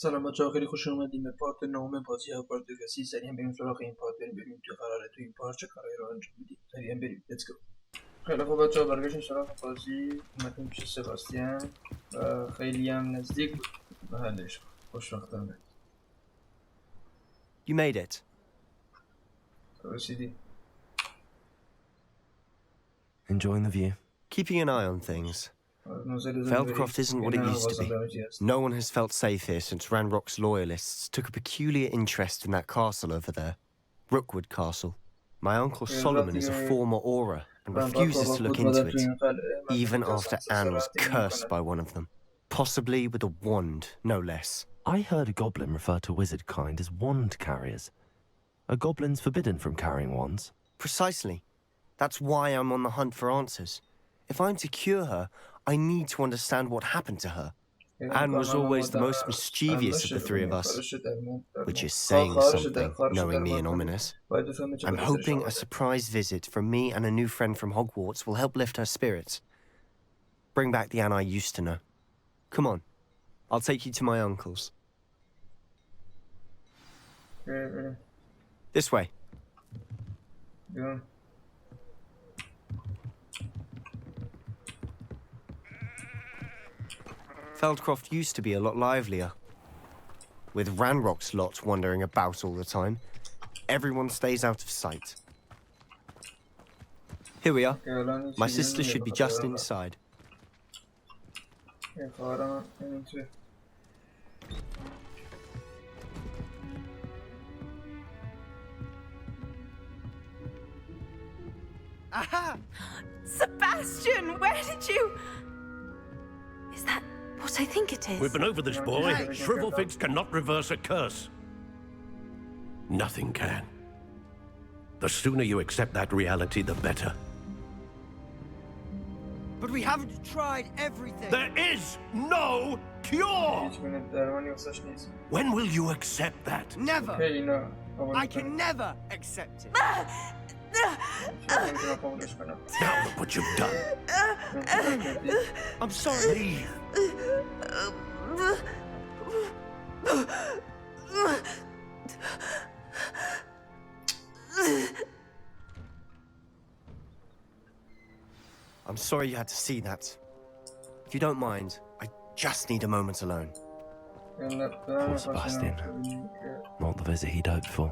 سلام بچه‌ها، خیلی خوش اومدیم به پارت 9 بازی هاگوارتز لگاسی. سریع بریم سراغ این پارت، بریم تو قراره تو این پارت چه کارایی رو انجام بدیم. سریع بریم، لیتس گو. خیلی خوب بچه‌ها، برگشتیم سراغ بازی. اومدیم پیش سباستیان و خیلی هم نزدیک بود به حلش. خوشبختانه You made it. رسیدی. Enjoying the view? Keeping an eye on things. Feldcroft isn't what it used to be. No one has felt safe here since Ranrock's loyalists took a peculiar interest in that castle over there. Rookwood Castle. My uncle Solomon is a former Auror and refuses to look into it, even after Anne was cursed by one of them. Possibly with a wand, no less. I heard a goblin refer to wizard kind as wand carriers. Are goblins forbidden from carrying wands? Precisely. That's why I'm on the hunt for answers. If I'm to cure her, I need to understand what happened to her. Anne was always the most mischievous of the three of us, which is saying something, knowing me and ominous. I'm hoping a surprise visit from me and a new friend from Hogwarts will help lift her spirits. Bring back the Anne I used to know. Come on, I'll take you to my uncle's. This way. Yeah. Feldcroft used to be a lot livelier. With Ranrock's lot wandering about all the time, everyone stays out of sight. Here we are. My sister should be just inside. Aha! Sebastian, where did you... Is that what I think it is? We've been over this, boy. Shrivelfigs cannot reverse a curse. Nothing can. The sooner you accept that reality, the better. But we haven't tried everything. There is no cure! When will you accept that? Never! I can never accept it. Now look what you've done. I'm sorry. Leave. I'm sorry you had to see that. If you don't mind, I just need a moment alone. Poor Sebastian. Not the visit he'd hoped for.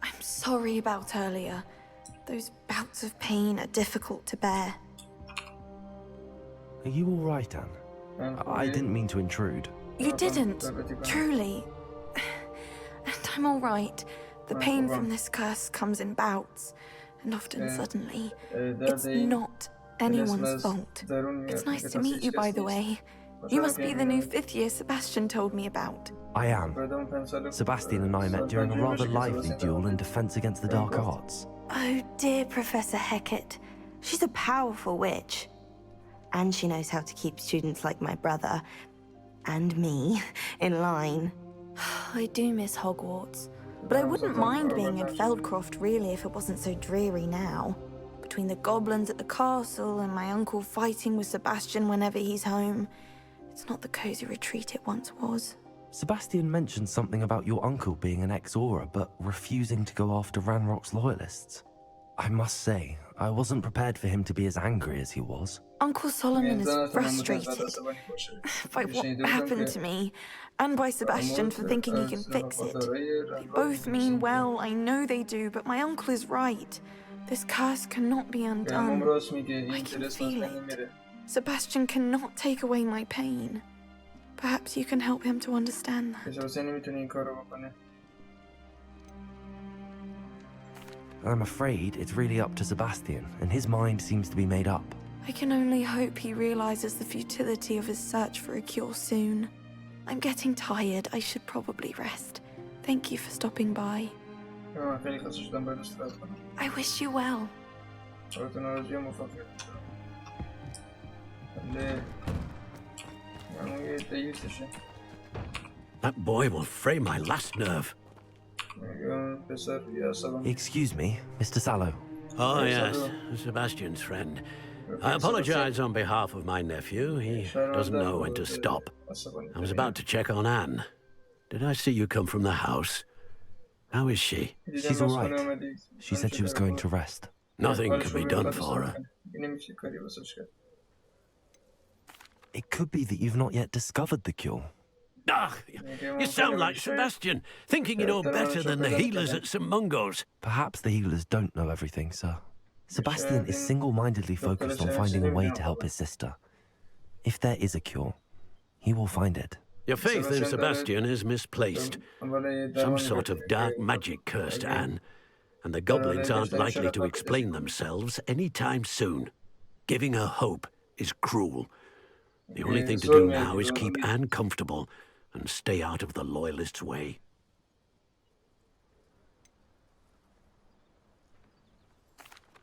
I'm sorry about earlier. Those bouts of pain are difficult to bear. Are you all right, Anne? I didn't mean to intrude. You didn't, truly. And I'm all right. The pain from this curse comes in bouts, and often suddenly. It's not anyone's fault. It's nice to meet you, by the way. You must be the new 5th year Sebastian told me about. I am. Sebastian and I met during a rather lively duel in defense against the dark arts. Oh dear, Professor Hecat. She's a powerful witch. And she knows how to keep students like my brother, and me, in line. I do miss Hogwarts. But I wouldn't mind being in Feldcroft, really, if it wasn't so dreary now. Between the goblins at the castle and my uncle fighting with Sebastian whenever he's home, it's not the cozy retreat it once was. Sebastian mentioned something about your uncle being an ex-Auror, but refusing to go after Ranrock's loyalists. I must say, I wasn't prepared for him to be as angry as he was. Uncle Solomon is frustrated by what happened to me, and by Sebastian for thinking he can fix it. They both mean well, I know they do, but my uncle is right. This curse cannot be undone. I can feel it. Sebastian cannot take away my pain. Perhaps you can help him to understand that. I'm afraid it's really up to Sebastian, and his mind seems to be made up. I can only hope he realizes the futility of his search for a cure soon. I'm getting tired. I should probably rest. Thank you for stopping by. I wish you well. That boy will fray my last nerve. Excuse me, Mr. Sallow. Oh, yes, Sebastian's friend. I apologize on behalf of my nephew. He doesn't know when to stop. I was about to check on Anne. Did I see you come from the house? How is she? She's all right. She said she was going to rest. Nothing can be done for her. It could be that you've not yet discovered the cure. Ah, you sound like Sebastian, thinking you know better than the healers at St. Mungo's. Perhaps the healers don't know everything, sir. Sebastian is single-mindedly focused on finding a way to help his sister. If there is a cure, he will find it. Your faith in Sebastian is misplaced. Some sort of dark magic cursed Anne, and the goblins aren't likely to explain themselves any time soon. Giving her hope is cruel. The only thing to do now is keep Anne comfortable and stay out of the Loyalists' way.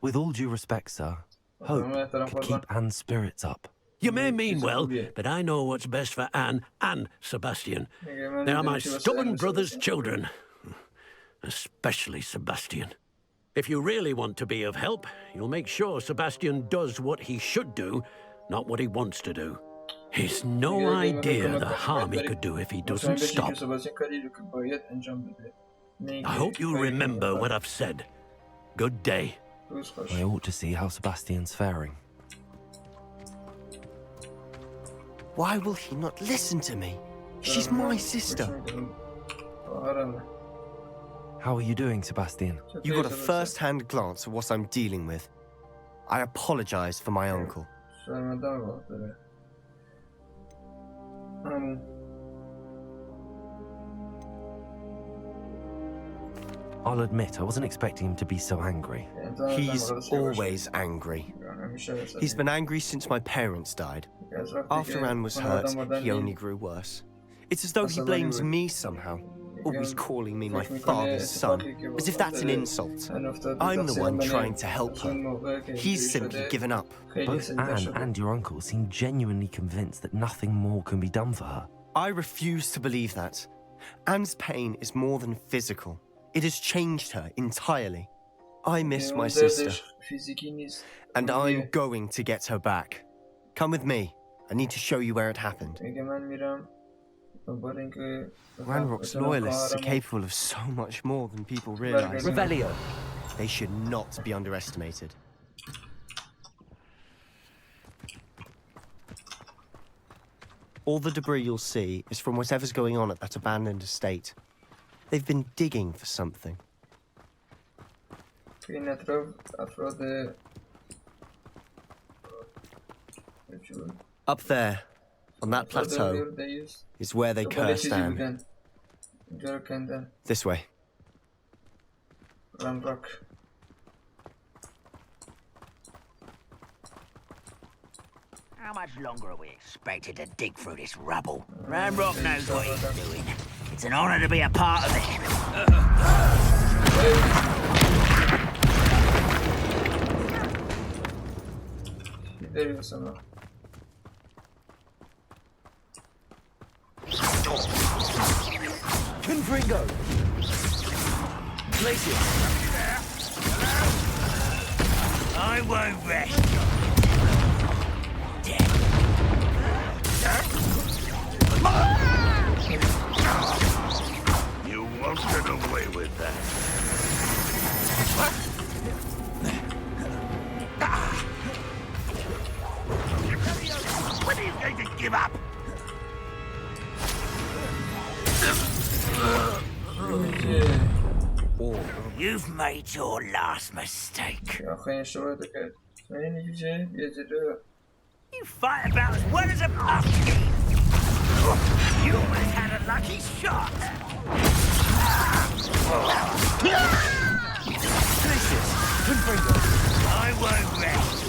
With all due respect, sir, hope could keep Anne's spirits up. You may mean well, but I know what's best for Anne and Sebastian. They are my stubborn brother's children. Especially Sebastian. If you really want to be of help, you'll make sure Sebastian does what he should do, not what he wants to do. He's no idea the harm he could do if he doesn't stop. I hope you remember what I've said. Good day. I ought to see how Sebastian's faring. Why will he not listen to me? She's my sister. How are you doing, Sebastian? You got a first-hand glance at what I'm dealing with. I apologize for my uncle. I'll admit, I wasn't expecting him to be so angry. He's always angry. He's been angry since my parents died. After Anne was hurt, he only grew worse. It's as though he blames me somehow, always calling me my father's son, as if that's an insult. I'm the one trying to help her. He's simply given up. Both Anne and your uncle seem genuinely convinced that nothing more can be done for her. I refuse to believe that. Anne's pain is more than physical. It has changed her entirely. I miss my sister, and I'm going to get her back. Come with me. I need to show you where it happened. Ranrock's loyalists are capable of so much more than people realize. Revelio. They should not be underestimated. All the debris you'll see is from whatever's going on at that abandoned estate. They've been digging for something. Up there, on that plateau, is where they cursed Anne. This way. How much longer are we expected to dig through this rubble? Ranrock knows what he's doing. It's an honor to be a part of it. Confringo! Glacier! I won't rest. You won't get away with that. When are you going to give up? You've made your last mistake. You fight about as well as a pumpkin. You almost had a lucky shot. I won't rest.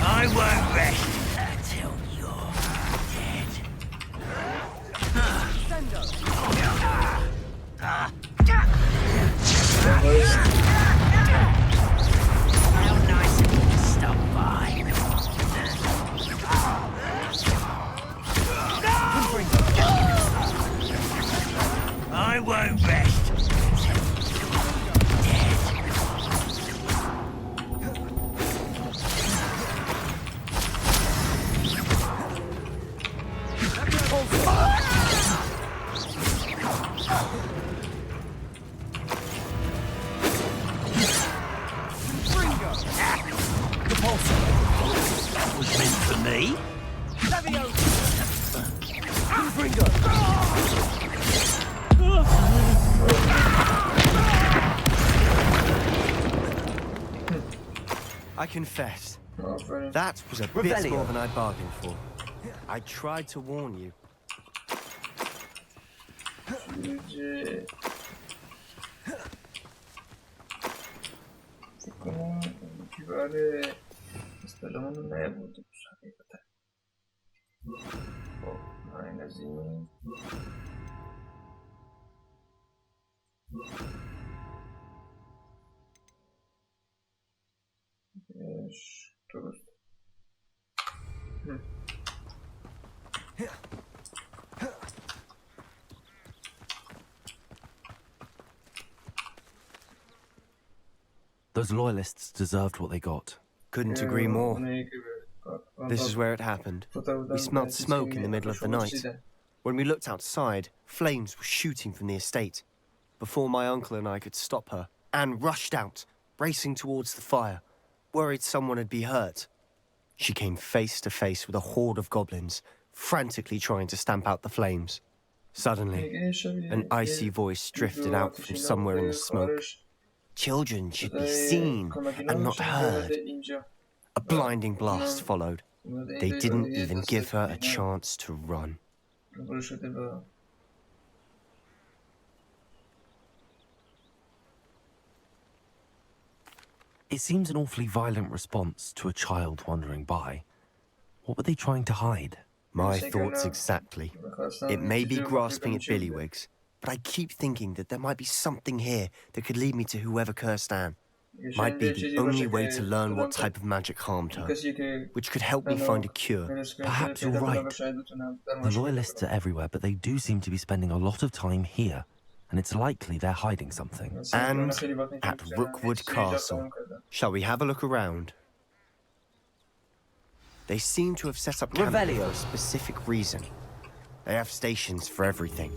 I won't rest until you're dead. How nice of you to stop by. I won't rest. That was meant for me. I confess, that was a bit more than I bargained for. I tried to warn you. درست. Those loyalists deserved what they got. Couldn't agree more. This is where it happened. We smelled smoke in the middle of the night. When we looked outside, flames were shooting from the estate. Before my uncle and I could stop her, Anne rushed out, racing towards the fire, worried someone had been hurt. She came face to face with a horde of goblins, frantically trying to stamp out the flames. Suddenly, an icy voice drifted out from somewhere in the smoke. Children should be seen and not heard. A blinding blast followed. They didn't even give her a chance to run. It seems an awfully violent response to a child wandering by. What were they trying to hide? My thoughts exactly. It may be grasping at billywhigs, but I keep thinking that there might be something here that could lead me to whoever cursed Anne. Might be the only way to learn what type of magic harmed her, which could help me find a cure. Perhaps you're right. The loyalists are everywhere, but they do seem to be spending a lot of time here, and it's likely they're hiding something. And at Rookwood Castle. Shall we have a look around? They seem to have set up camp for a specific reason. They have stations for everything.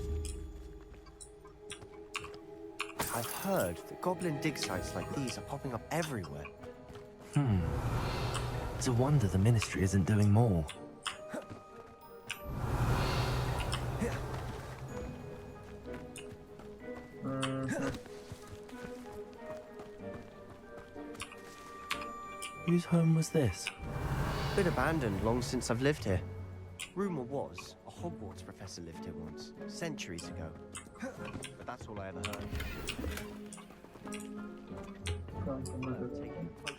I've heard that goblin dig sites like these are popping up everywhere. It's a wonder the Ministry isn't doing more. Whose home was this? Been abandoned long since I've lived here. Rumour was a Hogwarts professor lived here once, centuries ago. But that's all I ever heard.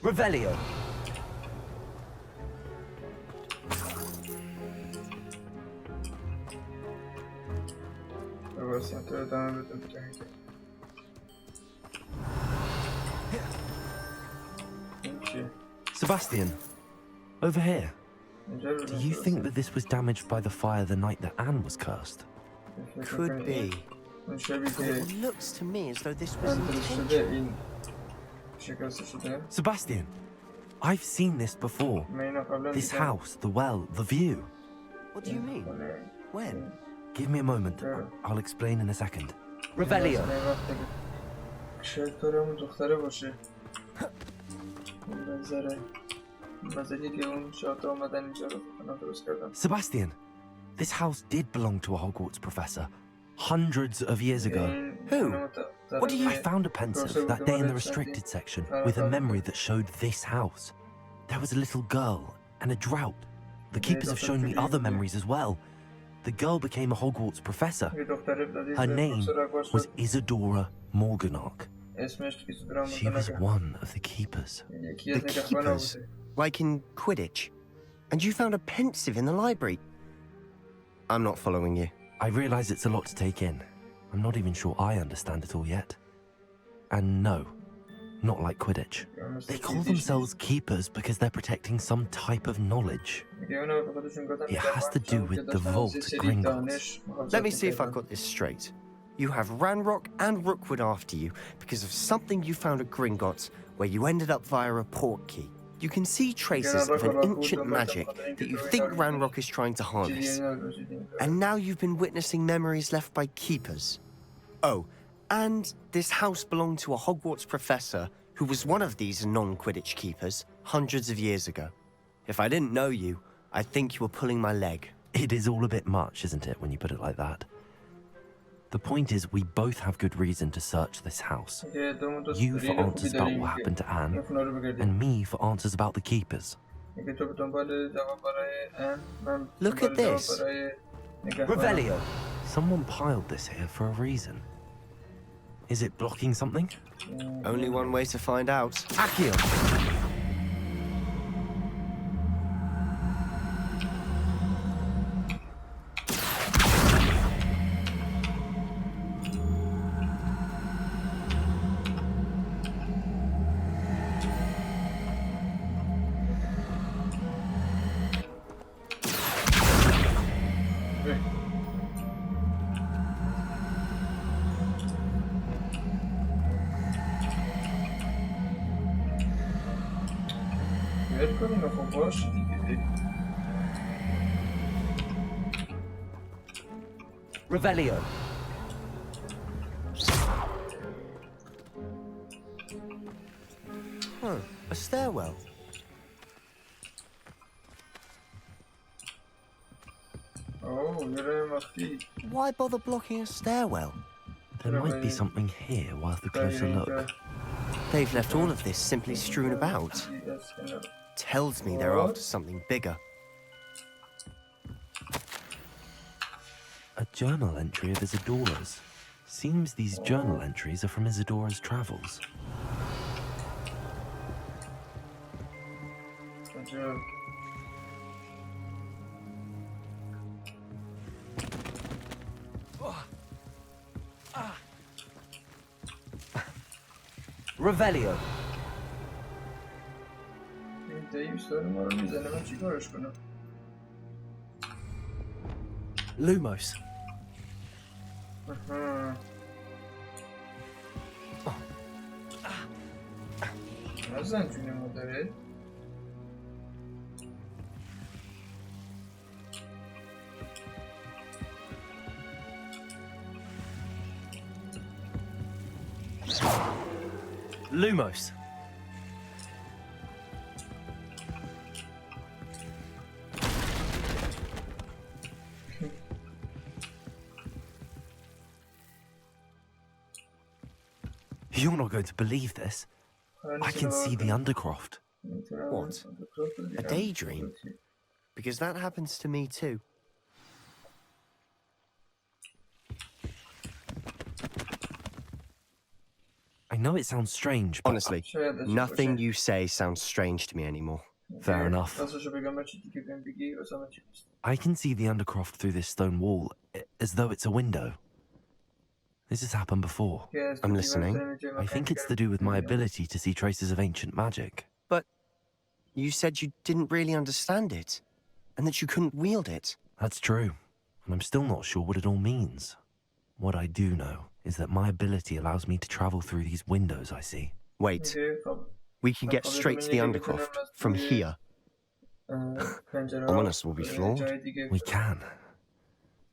Revelio. Sebastian, over here. Do you think that this was damaged by the fire the night that Anne was cursed? Could be. It looks to me as though this was intentional. Sebastian, I've seen this before. This house, the well, the view. What do you mean? When? Give me a moment. I'll explain in a second. Revelio. Sebastian, this house did belong to a Hogwarts professor hundreds of years ago. Who? What do you... I found a pensive that day in the restricted section with a memory that showed this house. There was a little girl and a drought. The keepers have shown me other memories as well. The girl became a Hogwarts professor. Her name was Isadora Morganach. She was one of the keepers. The keepers? Like in Quidditch? And you found a pensive in the library? I'm not following you. I realize it's a lot to take in. I'm not even sure I understand it all yet. And no, not like Quidditch. They call themselves keepers because they're protecting some type of knowledge. It has to do with the vault at Gringotts. Let me see if I've got this straight. You have Ranrock and Rookwood after you because of something you found at Gringotts, where you ended up via a port key. You can see traces of an ancient magic that you think Ranrock is trying to harness. And now you've been witnessing memories left by keepers. Oh, and this house belonged to a Hogwarts professor who was one of these non-Quidditch keepers hundreds of years ago. If I didn't know you, I'd think you were pulling my leg. It is all a bit much, isn't it, when you put it like that? The point is, we both have good reason to search this house. You for answers about what happened to Anne, and me for answers about the keepers. Look at this. Revelio! Someone piled this here for a reason. Is it blocking something? Only one way to find out. Accio! Revelio. A stairwell. Why bother blocking a stairwell? There might be something here worth a closer look. They've left all of this simply strewn about. Tells me they're after something bigger. A journal entry of Isadora's. Seems these journal entries are from Isadora's travels. Revelio. Lumos. Lumos. You're not going to believe this. I can see the Undercroft. What? A daydream? Because that happens to me too. I know it sounds strange, but honestly, nothing you say sounds strange to me anymore. Fair enough. I can see the Undercroft through this stone wall, as though it's a window. This has happened before. I'm listening. I think it's to do with my ability to see traces of ancient magic. But you said you didn't really understand it, and that you couldn't wield it. That's true, and I'm still not sure what it all means. What I do know is that my ability allows me to travel through these windows I see. Wait. We can get straight to the Undercroft from here. Ominous will be flawed. We can.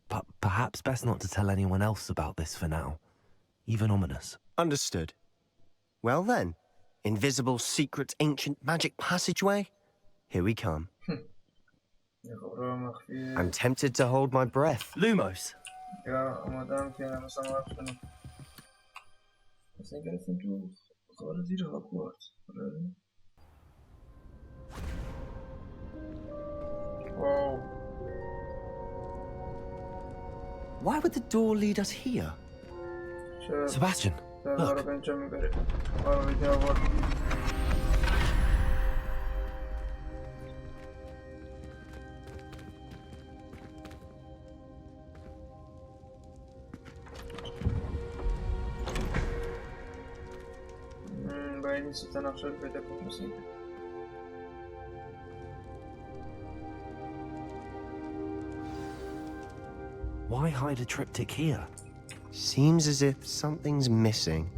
But perhaps best not to tell anyone else about this for now. Even Ominous. Understood. Well then, invisible, secret, ancient magic passageway? Here we come. I'm tempted to hold my breath. Lumos! Wow. Why would the door lead us here? Sebastian, look. Why hide a triptych here? Seems as if something's missing.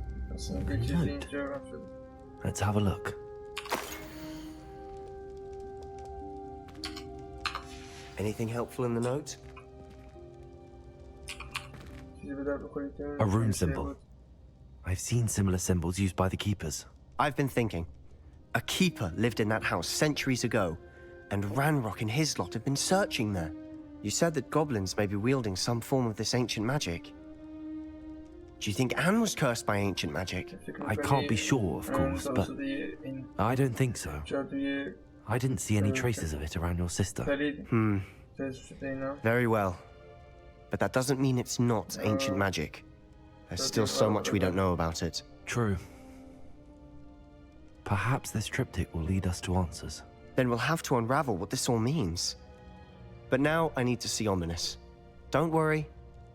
Let's have a look. Anything helpful in the note? A rune symbol. I've seen similar symbols used by the keepers. I've been thinking. A keeper lived in that house centuries ago, and Ranrock and his lot have been searching there. You said that goblins may be wielding some form of this ancient magic. Do you think Anne was cursed by ancient magic? I can't be sure, of course, but I don't think so. I didn't see any traces of it around your sister. Very well. But that doesn't mean it's not ancient magic. There's still so much we don't know about it. True. Perhaps this triptych will lead us to answers. Then we'll have to unravel what this all means. But now I need to see Ominous. Don't worry,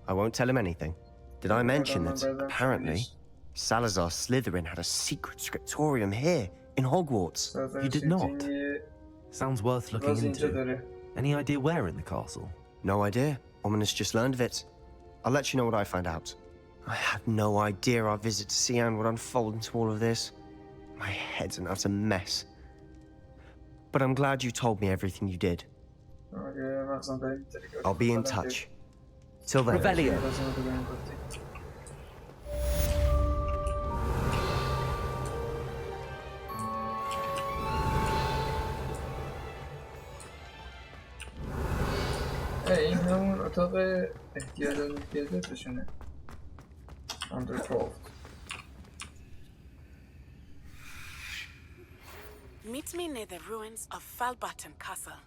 I won't tell him anything. Did I mention that, apparently, Salazar Slytherin had a secret scriptorium here in Hogwarts? You did not. Sounds worth looking into. Any idea where in the castle? No idea. Ominous just learned of it. I'll let you know what I find out. I had no idea our visit to see Anne would unfold into all of this. My head's an utter mess. But I'm glad you told me everything you did. I'll be in touch. Till then. Revelio. این همون اتاق احتیاطاتشونه. Undercroft. Meet me near the ruins of Falbaton Castle.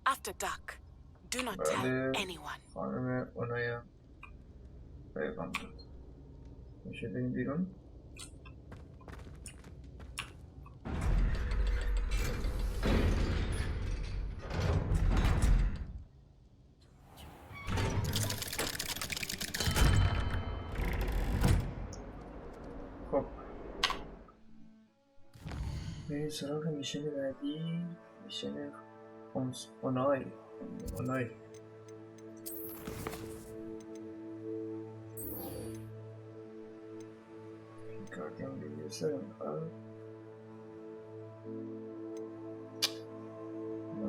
After dark. Do not tell anyone. خانم اونایا پیغام داد. میشه بریم بیرون؟ خب بریم سراغ میشن بعدی. میشن اونای کاردیم بگیرسه میخواد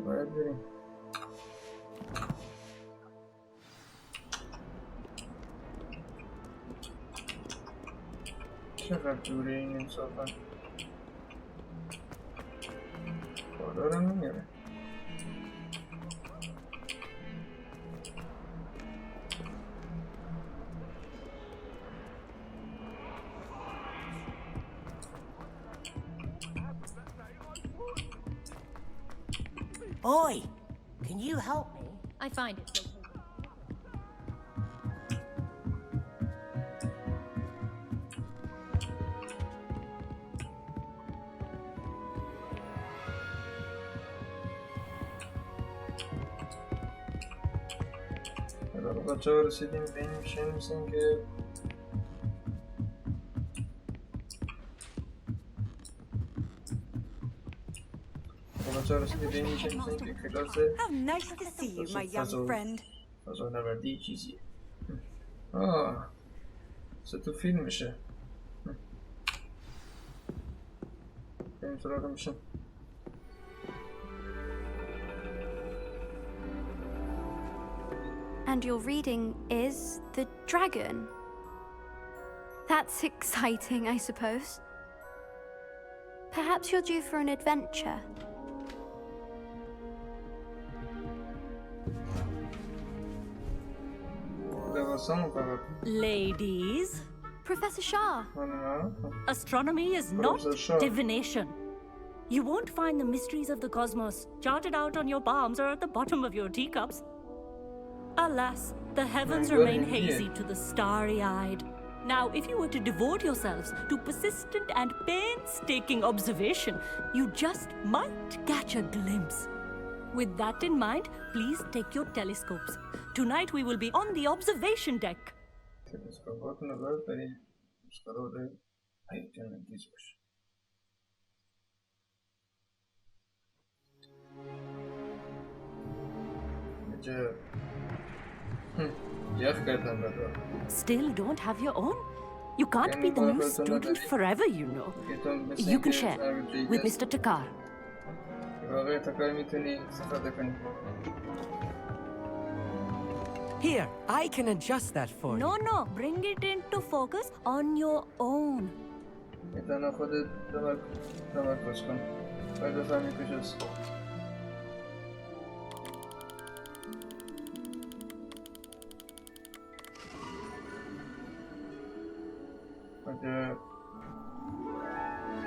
باید بریم. چقدر دوره این انصافا خدا رو نمیاره. Oi! Can you help me? I find it so بچه ها رسیدیم به این میشه مثل که How nice to see you, my young friend. فضا نوردی چیزیه. تو فیلم میشه. بریم سراغ میشه. And your reading is the dragon. That's exciting, I suppose. Perhaps you're due for an adventure. Ladies. Professor Shah. Astronomy is not divination. You won't find the mysteries of the cosmos charted out on your palms or at the bottom of your teacups. Alas, the heavens remain hazy to the starry-eyed. Now, if you were to devote yourselves to persistent and painstaking observation, you just might catch a glimpse. With that in mind, please take your telescopes. Tonight we will be on the observation deck. Still don't have your own? You can't be the new student forever, you know. You can share with Mr. Takar. Here, I can adjust that for you. No, bring it into focus on your own.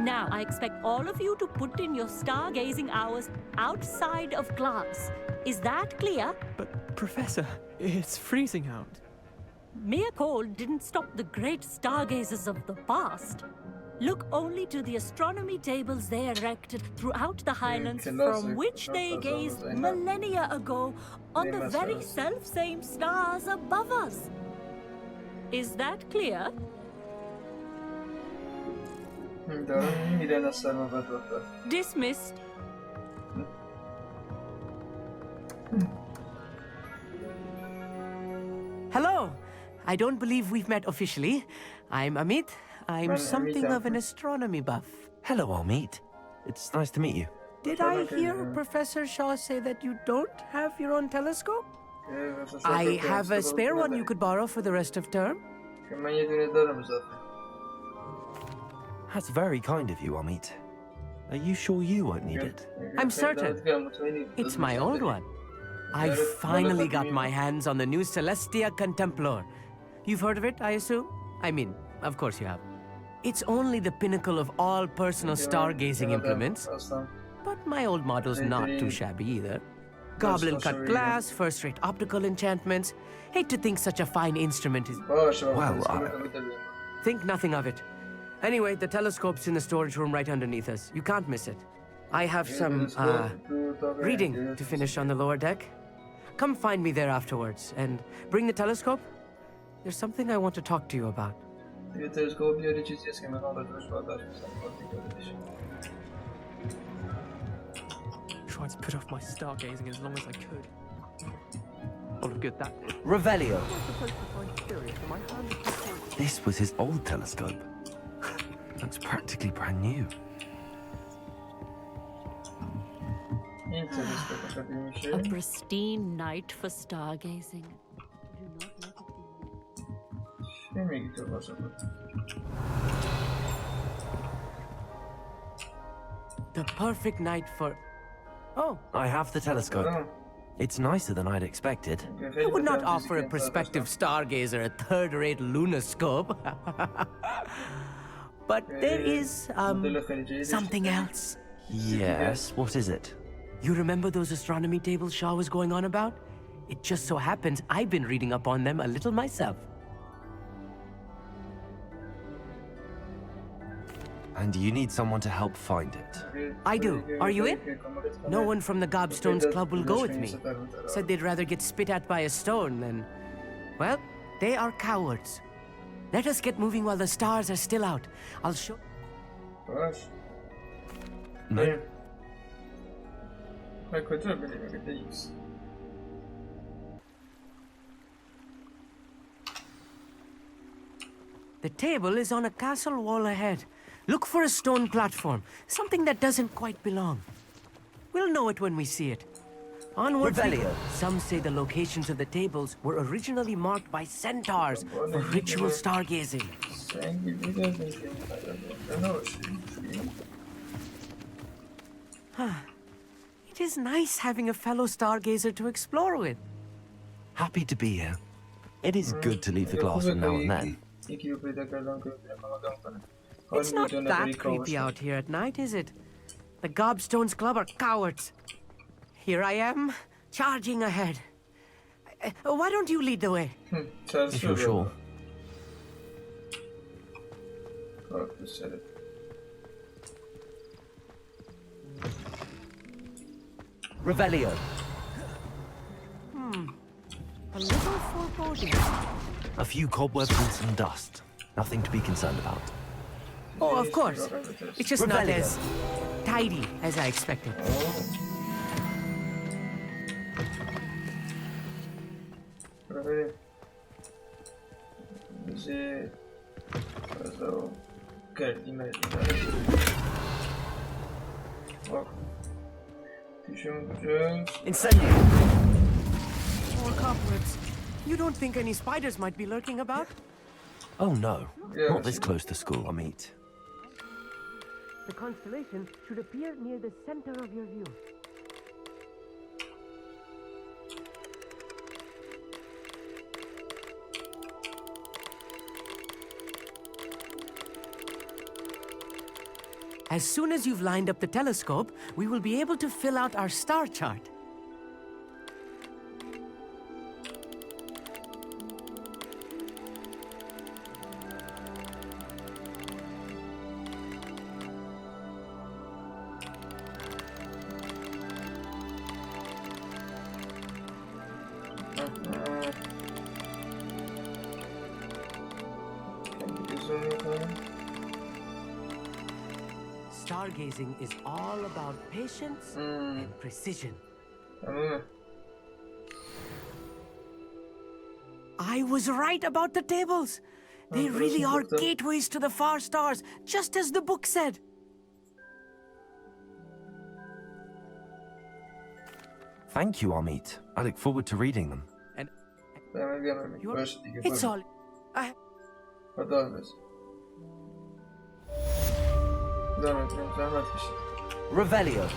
Now, I expect all of you to put in your stargazing hours outside of class. Is that clear? But, Professor, it's freezing out. Mere cold didn't stop the great stargazers of the past. Look only to the astronomy tables they erected throughout the highlands from which they gazed millennia ago on the very self-same stars above us. Is that clear? Dismissed. Hello. I don't believe we've met officially. I'm Amit. I'm something of an astronomy buff. Hello, Amit. It's nice to meet you. Did I hear Professor Shaw say that you don't have your own telescope? I have a spare one you could borrow for the rest of term. That's very kind of you, Amit. Are you sure you won't need it? I'm certain. It's my old one. I finally got my hands on the new Celestia Contemplar. You've heard of it, I assume? I mean, of course you have. It's only the pinnacle of all personal stargazing implements. But my old model's not too shabby either. Goblin-cut glass, first-rate optical enchantments. Hate to think such a fine instrument is... Well, Think nothing of it. Anyway, the telescope's in the storage room right underneath us. You can't miss it. I have some, reading to finish on the lower deck. Come find me there afterwards, and bring the telescope. There's something I want to talk to you about. Tried to put off my stargazing as long as I could. Oh, look at that. Revelio. This was his old telescope. Looks practically brand new. A pristine night for stargazing. The perfect night for... Oh, I have the telescope. It's nicer than I'd expected. I would not offer a prospective stargazer a third-rate lunoscope. But there is, something else. Yes, what is it? You remember those astronomy tables Shaw was going on about? It just so happens I've been reading up on them a little myself. And you need someone to help find it. I do. Are you in? No one from the Gobstones Club will go with me. Said they'd rather get spit at by a stone than... Well, they are cowards. Let us get moving while the stars are still out. I'll show... No. The table is on a castle wall ahead. Look for a stone platform, something that doesn't quite belong. We'll know it when we see it. Onward, some say the locations of the tables were originally marked by centaurs for ritual stargazing. It is nice having a fellow stargazer to explore with. Happy to be here. It is good to leave the classroom now and then. It's not that creepy out here at night, is it? The Gobstones Club are cowards. Here I am, charging ahead. Why don't you lead the way? If you're sure. Revelio. A little foreboding. A few cobwebs and some dust. Nothing to be concerned about. Oh, of course. It's just not as tidy as I expected. بازی غذا کردیم Incendio! More cobwebs. You don't think any spiders might be lurking about? Oh no, not this close to school, Amit. The constellation should appear near the center of your view. As soon as you've lined up the telescope, we will be able to fill out our star chart. Stargazing is all about patience and precision. I was right about the tables. They really are gateways to the far stars, just as the book said. Thank you, Amit. I look forward to reading them. And it's all. Revelio.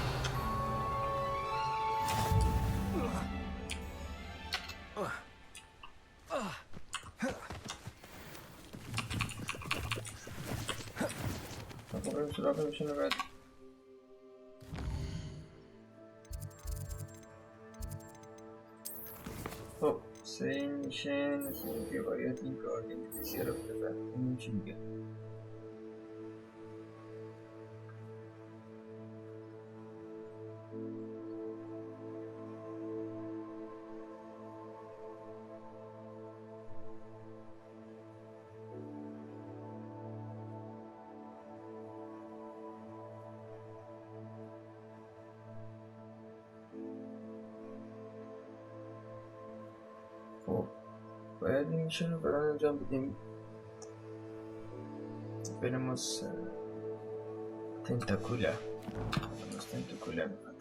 خب سه این میشه نشون که باید این کار انگلیسی رو بزن چی میگه باید این میشه رو برای انجام بدیم برموز تنتاکولا میخواد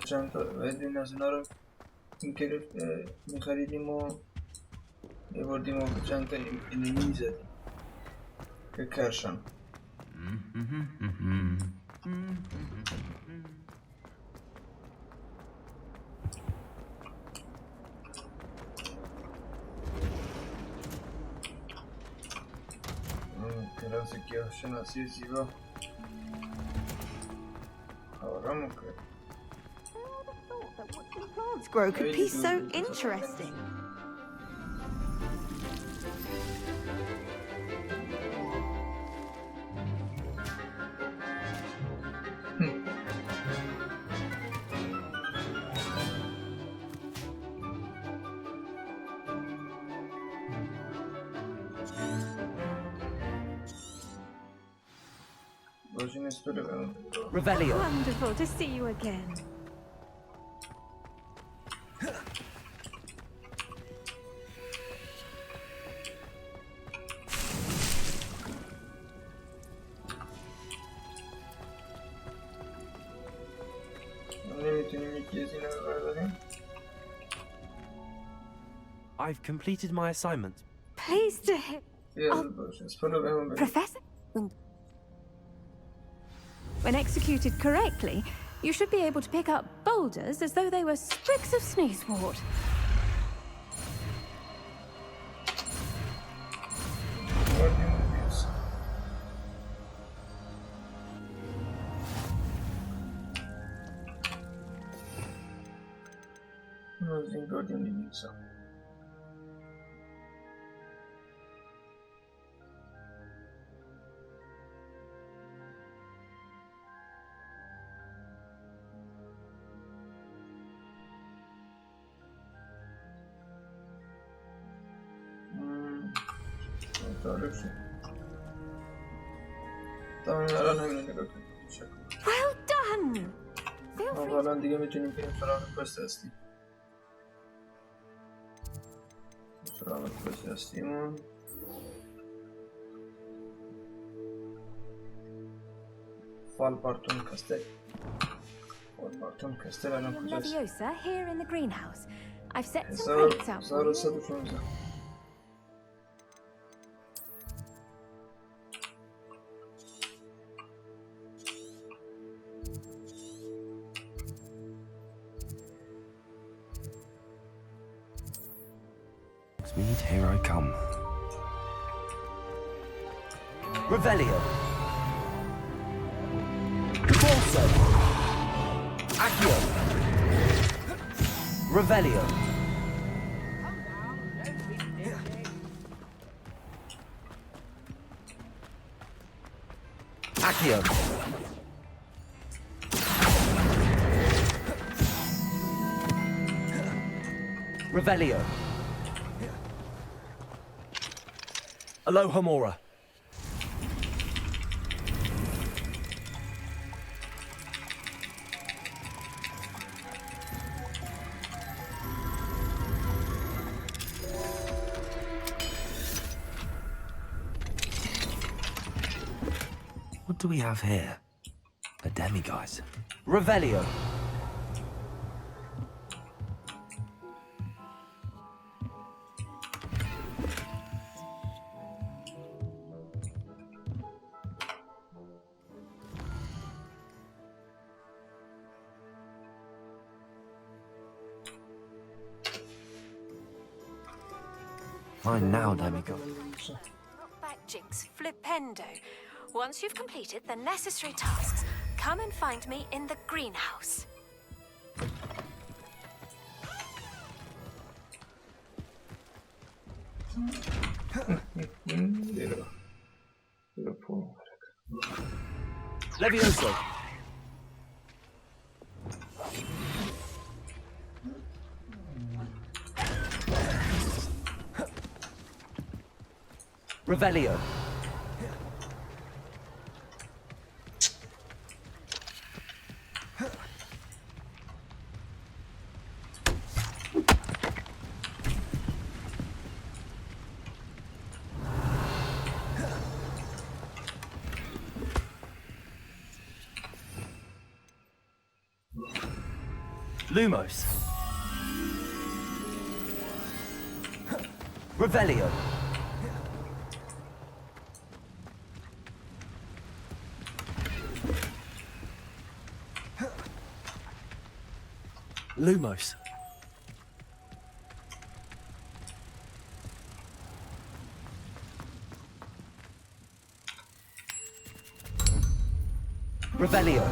چند تا باید از اونا رو میخریدیم و میبردیم و چند تا اینو میزدیم که کرشن کلاس گیاهشناسی زیبا آرامو کرد Watching plants grow could be so interesting. Revelio. Wonderful to see you again. I've completed my assignment. Pleased to hear. Professor? When executed correctly, you should be able to pick up boulders as though they were sprigs of sneezewort. Well done! Feel free. الان دیگه میتونیم بریم سراغ کوست هستیم. سراغ کوست هستیم. فالبارتون کاستل. فالبارتون کاستل الان کجاست؟ Leviosa here in the greenhouse. I've set some crates out for you. 1115. Hogsmeade, here I come. Revelio. Corso. Accio. Revelio. Accio. Revelio. Alohomora. What do we have here? A demiguise. Revelio. Fine now, demiguise. Not back, Jinx. Flipendo. Once you've completed the necessary tasks, come and find me in the greenhouse. Levioso. Revelio. Lumos. Revelio. Lumos. Revelio.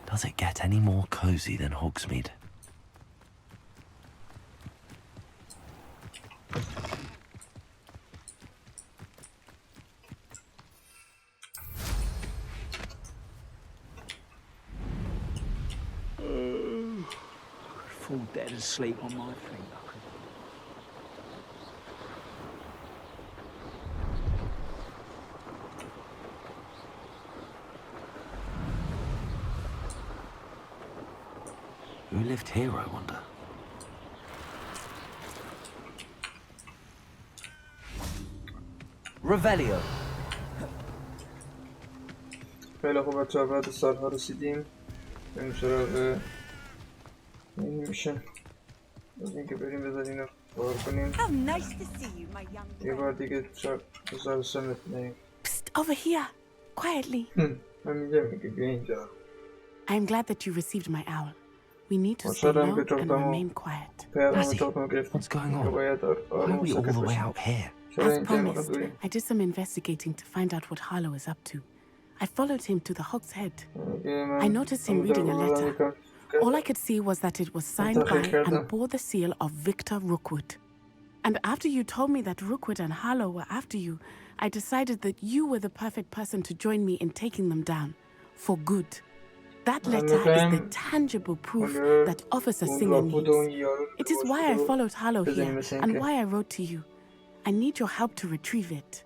Does it get any more cozy than Hogsmeade? Fall dead asleep on my feet. Who lived here, I wonder? Revelio. خیلی خوب بچه‌ها، بعد سال‌ها رسیدیم بریم سراغ این میشن. از اینکه بریم بذاریم رو بار کنیم. یه بار دیگه 2003 میتونیم. Over here, quietly. همینجا میگه بیا اینجا. I am glad that you received my owl. We need to stay low and remain quiet. What's going on? Why are we all the way out here? As promised, I did some investigating to find out what Harlow is up to. I followed him to the Hog's Head. I noticed him reading a letter. All I could see was that it was signed by and bore the seal of Victor Rookwood. And after you told me that Rookwood and Harlow were after you, I decided that you were the perfect person to join me in taking them down. For good. That letter is the tangible proof that Officer Singer needs. It is why I followed Harlow here and why I wrote to you. I need your help to retrieve it.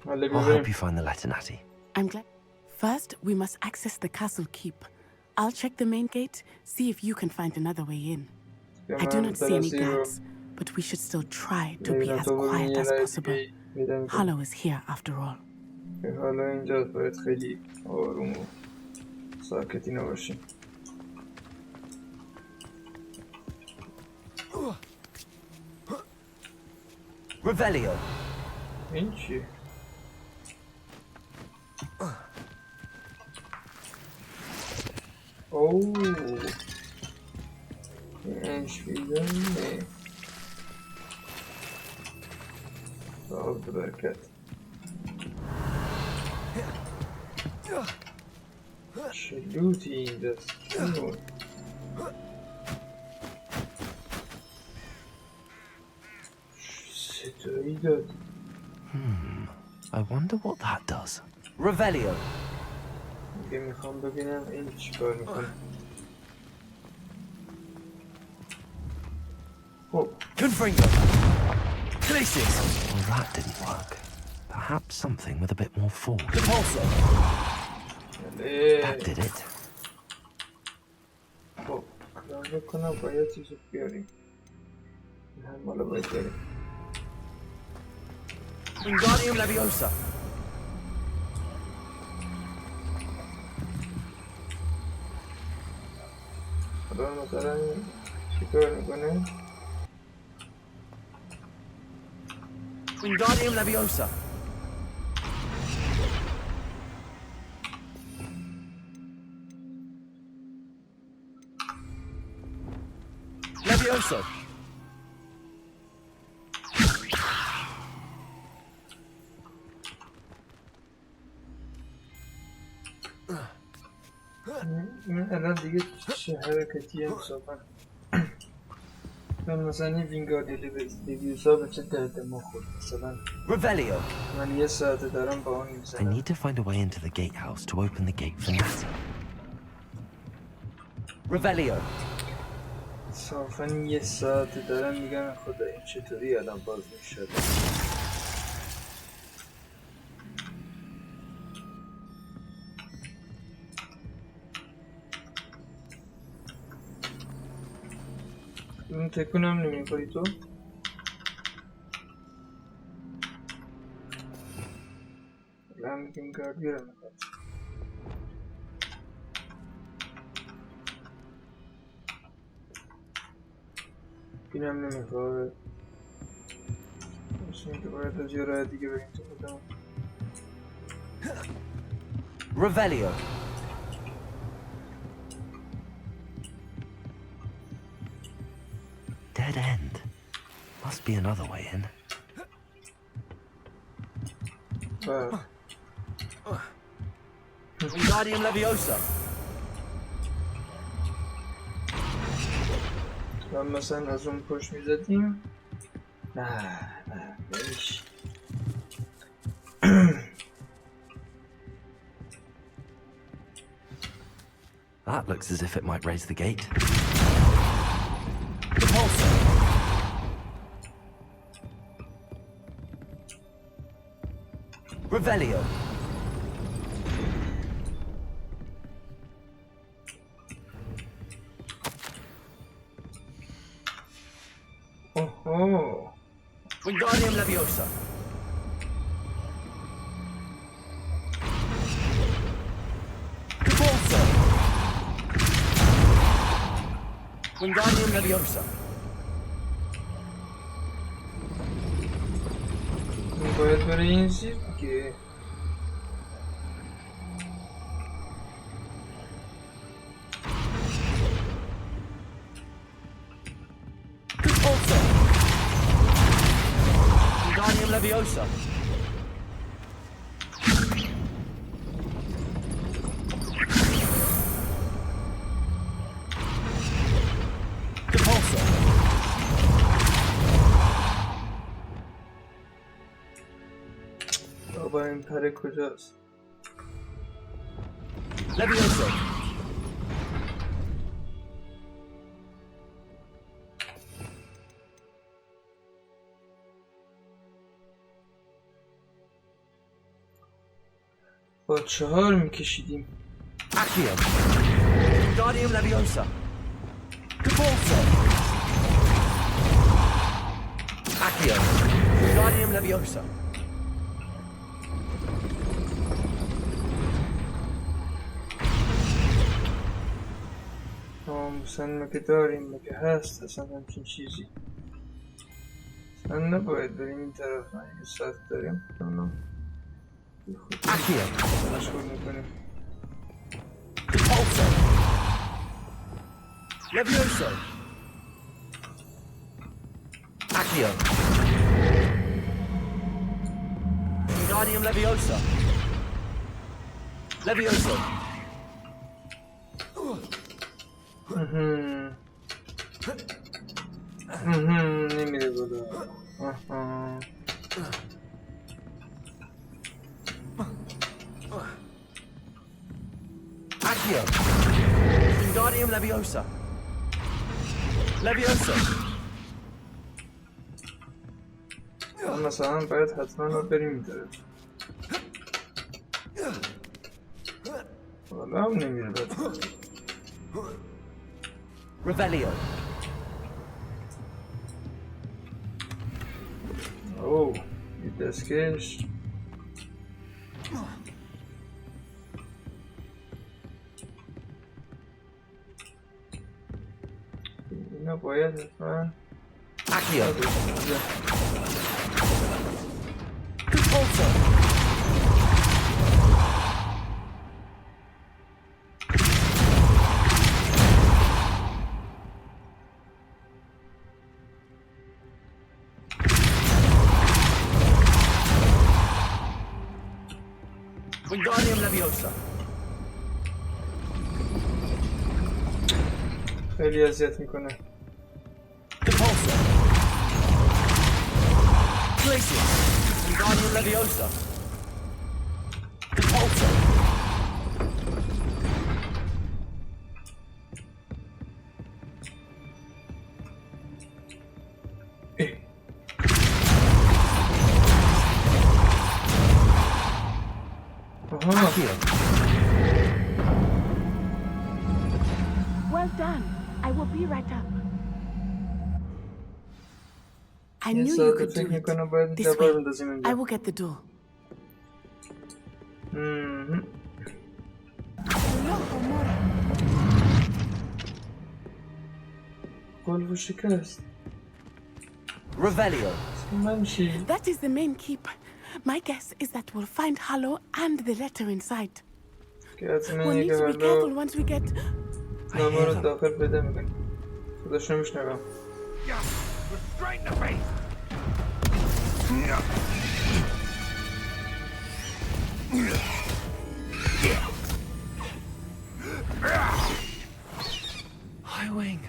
I'll help you find the letter, Natty. I'm glad. First, we must access the castle keep. I'll check the main gate, see if you can find another way in. I do not see any guards, but we should still try to be as quiet as possible. Harlow is here after all. حالا اینجا باید خیلی آروم و ساکت اینا باشیم. Revelio. این چی؟ اوه این شویدنه صاحب برکت چه لوتی این دست ستایی داد I wonder what that does. Revelio. دیگه میخوام ببینم این چی کار میکنه. Confringo. Glacis. Well, that didn't work. Perhaps something with a bit more force. Repulso. That did it. خب کار بکنم باید چیزو بیاریم. این هم مالا باید بیاریم. Wingardium Leviosa. حالا مثلا چی کار میکنه؟ Wingardium Leviosa. Levioso. من الان دیگه چه حرکتیه مسافن من مثلا این وینگاردی لویوسا به چه درد ما خورد مثلا Revelio. من یه ساعته دارم با اون I میزنم need to find a way into the gatehouse to open the gate for Natty. Revelio. صافا یه ساعته دارم میگم خدا این چطوری الان باز میشد اون تکونم نمیخوری تو؟ الان وینگاردی رو میخواد اینم نمیخواد مثل که باید از یه راه دیگه بریم تو خودم Revelio. Dead end. Must be another way in. Wingardium Leviosa. من مثلا از اون پشت میزدیم نه بایش That looks as if it might raise the gate. Repulso. Revelio. Oh. Wingardium Leviosa. Repulso. Wingardium Leviosa. باید برای این زیر دیگه Repulso. Wingardium Leviosa. Repulso. بابا این پره کجاست Levioso. با 4 میکشیدیم. Accio. Guardium Leviosa. Repulso. Accio. Guardium Leviosa. sen مگه داریم مگه هست اصلا همچین چیزی اصلا نباید بریم این طرف من یه ساعت داریم مشغول میکنیم Repulso. Levioso. Accio. Guardium Leviosa. Levioso. نمیره بالا Accio. Guardium Leviosa. Levioso. مثلا باید حتما ما بریم این طرف حالا هم نمیره بالا Revelio. اوه یه دستکش اینا باید حتما Accio. Repulso. Wingardium Leviosa. خیلی اذیت میکنه Repulso. Glacius. Wingardium Leviosa. Repulso. Accio. Well done. I will be right up. I knew you could do it. This way. I will get the door. قلب شکست Revelio. That is the main keep. My guess is that we'll find Hallow and the letter inside. We'll need to be careful once we get... نامه رو داخل بده میگن خودش نمیشنوم Straight in the face. High Wing.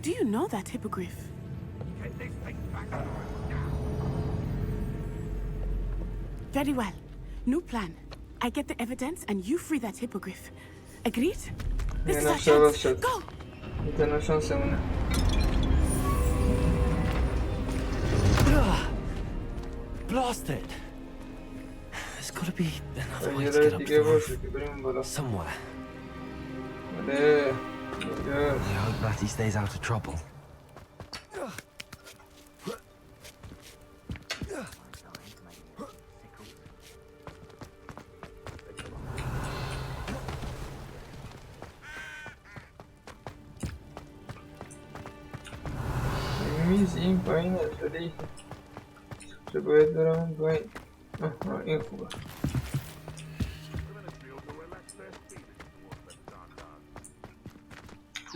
Do you know that hippogriff? Very well. New plan. I get the evidence and you free that hippogriff. Agreed? This is our chance. Go! میتونم شانسمونه Blasted. There's got to be another way to get up to the roof. Somewhere. I hope Matty stays out of trouble. این پایین است ولی چه باید برم این پایین این خوبه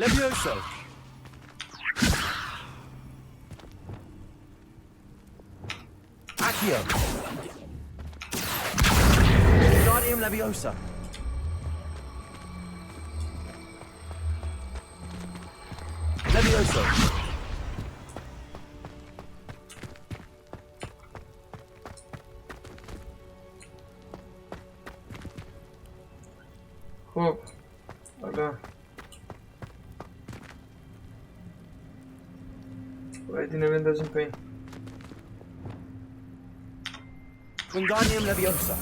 Levioso. Accio. Guardium Leviosa. Levioso. خب حالا باید اینو بندازیم پایین. Wingardium Leviosa.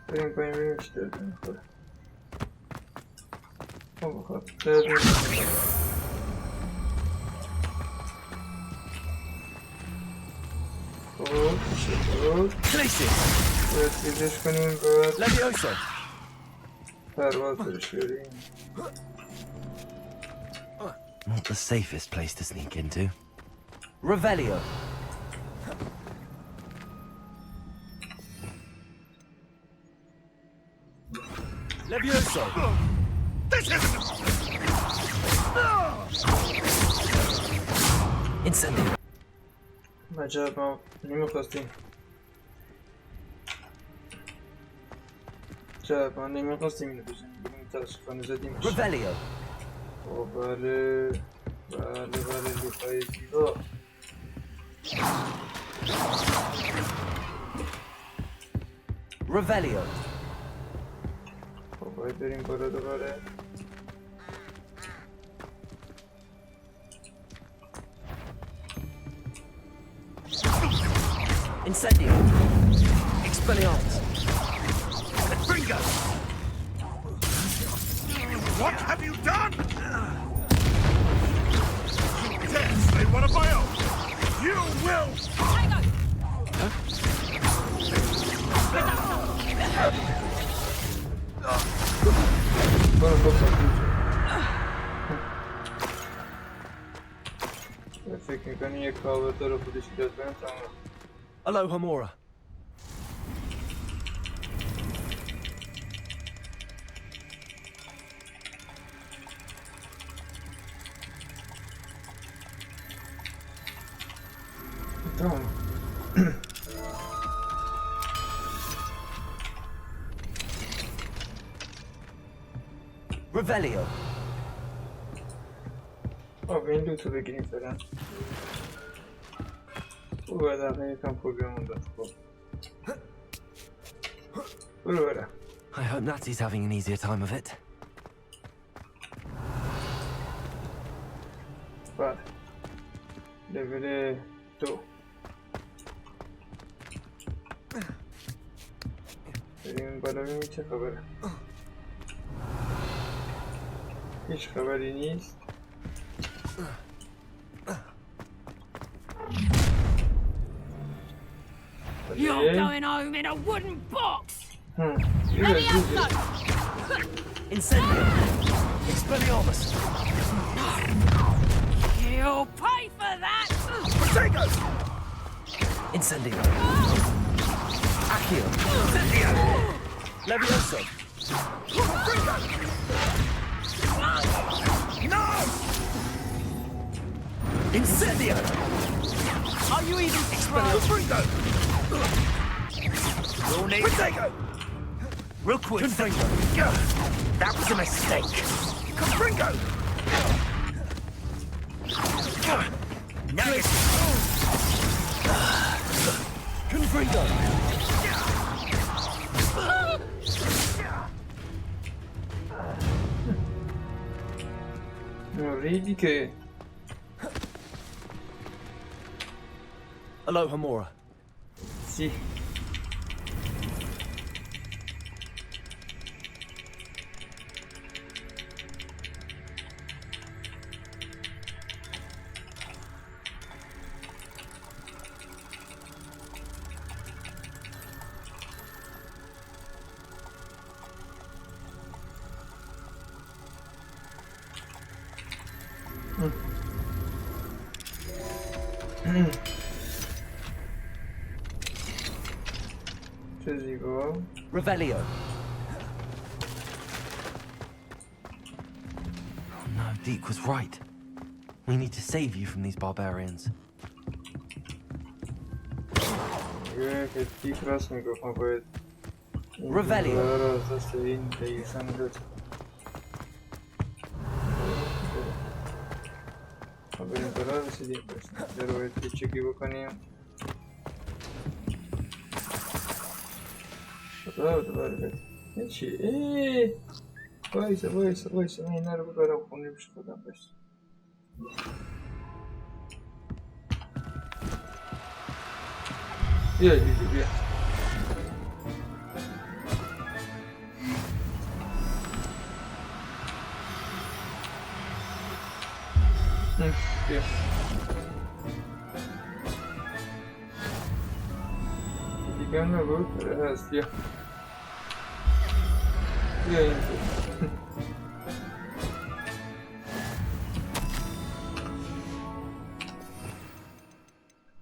بریم پایین بریم چی دارد میخوره. خب بخواد دارد میخوره. خب باید بیدش کنیم باید پرواز برش بریم. Not the safest place to sneak into. Revelio. Levioso. This isn't. Incendio. عجب ما نمیخواستیم. عجب ما نمیخواستیم اینو بزنیم. بریم متاسفانه زدیمش. Revelio. بله لوهای زیبا. Revelio. خب باید بریم بالا دوباره. Incendio. Expelliarmus. Bringo. What have you done? Yes, they want a bio. You will. فکر میکنی یک کاوه رو خودش ایجاد کنه تمام. Aloha Mora. تمام. Revelio. خب این دوتو بگیریم فعلا. او باید اقلا یکم پروگرام داد. خب برو برم. I hope Natsy's having an easier time of it. بله لول 2 بریم بالا ببینیم چه خبره. هیچ خبری نیست. You're going home in a wooden box! Incendio. Expelliarmus. You'll pay for that! Protego. Incendio. Accio. Incendio. Levioso. No! Incendio. Are you even trying? Bringo. Protego. Real quick. Confringo. That was a mistake. Confringo. Nice. Confringo. ریدی که Aloha Mora. سی چه زیبا. Revelio. No, Deke was right. We need to save you from these barbarians. که دیک راست میگفت ما باید Revelio. بریم بالا رسیدیم در رو باید چکی بکنیم دوباره بریم این چی؟ وایسا من اینا رو ببرم خونه پیش خودم باشم بیا بیا دیگه نبود هست بیا این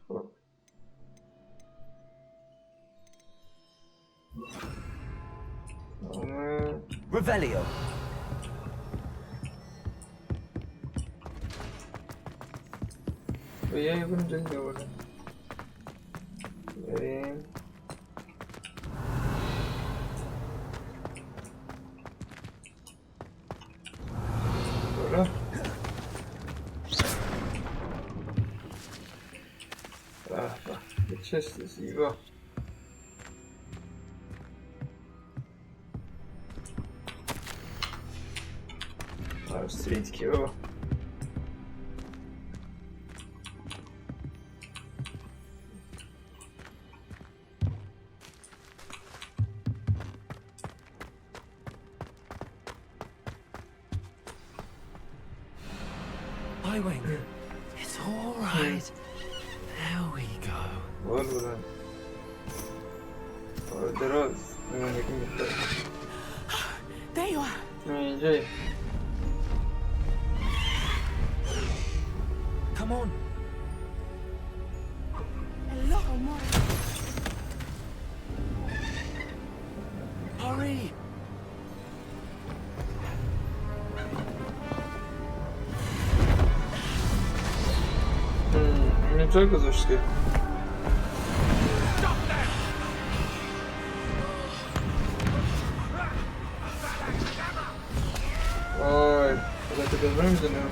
خب Revelio. یه بریم جایی دوباره بریم بالا به چست زیبا استریت کی بابا It's all right. There we go. There you are. Come on. Hello, more. Hurry. اینجا گذاشته وای خدا که دلمه میزنه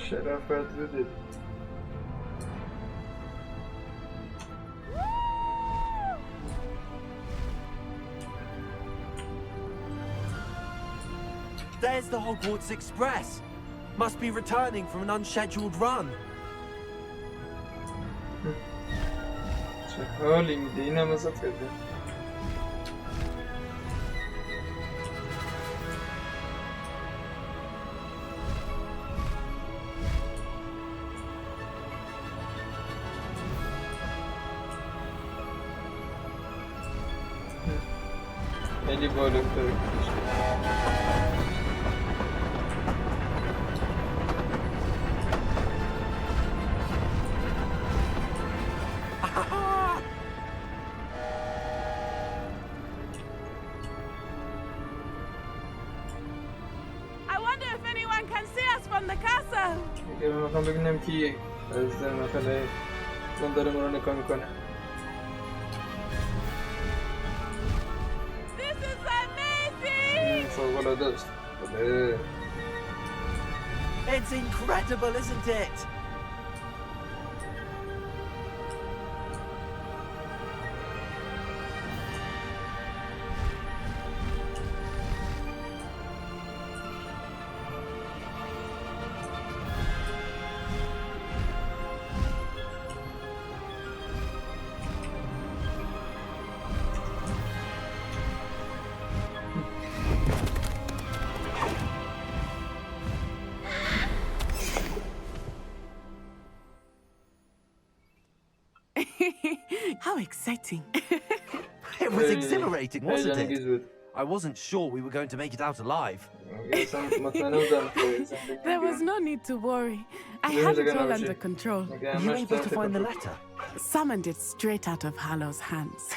شرافت بده There's the Hogwarts Express. Must be returning from an unscheduled run. چه حالی میده اینم ازت کرده خیلی بالا داره اگر من میخوام ببینم کی از در مخله اون داره ما رو نکاه میکنه فوق‌العاده است It's incredible, isn't it? How exciting. It was exhilarating, wasn't it? I wasn't sure we were going to make it out alive. There was no need to worry. I had it all under control. Were you able to find the letter? Summoned it straight out of Hallow's hands.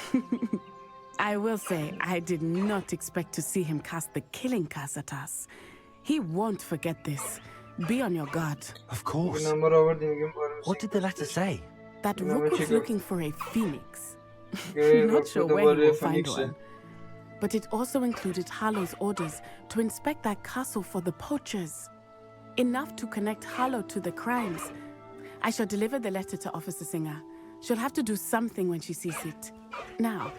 I will say, I did not expect to see him cast the killing curse at us. He won't forget this. Be on your guard. Of course. What did the letter say? That Rook was looking for a phoenix. Not sure where he will find one. But it also included Harlow's orders to inspect that castle for the poachers. Enough to connect Harlow to the crimes. I shall deliver the letter to Officer Singer. She'll have to do something when she sees it. Now,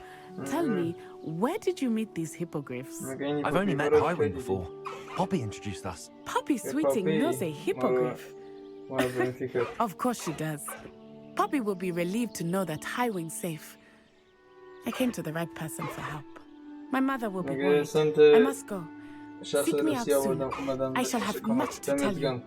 tell me, where did you meet these hippogriffs? I've only met Highwing before. Poppy introduced us. Poppy Sweeting knows a hippogriff. Of course she does. Poppy will be relieved to know that Highwing's safe. I came to the right person for help. My mother will be worried. I must go. Seek me out soon. I shall have much to tell you.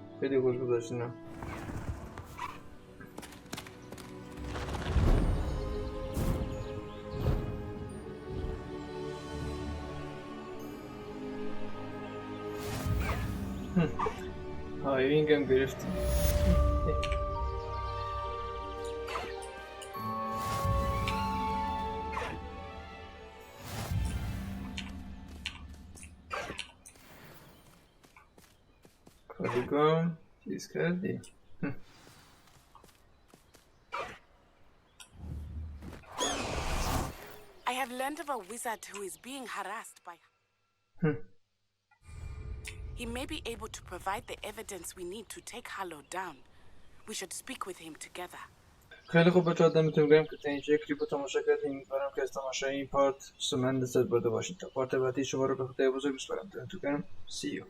هاوینگم گرفتیم. کالیگام چیز کردی؟ I have learned of a wizard who is being harassed by... He may be able to provide the evidence we need to take Harlow down. We should speak with him together. خیلی خوب بچه‌ها دمتون گرم که تا اینجا کلیپ رو تماشا کردین. امیدوارم که از تماشای این پارت سمند لذت برده باشید. تا پارت بعدی شما رو به خدای بزرگ میسپارم. دمتون گرم. See you.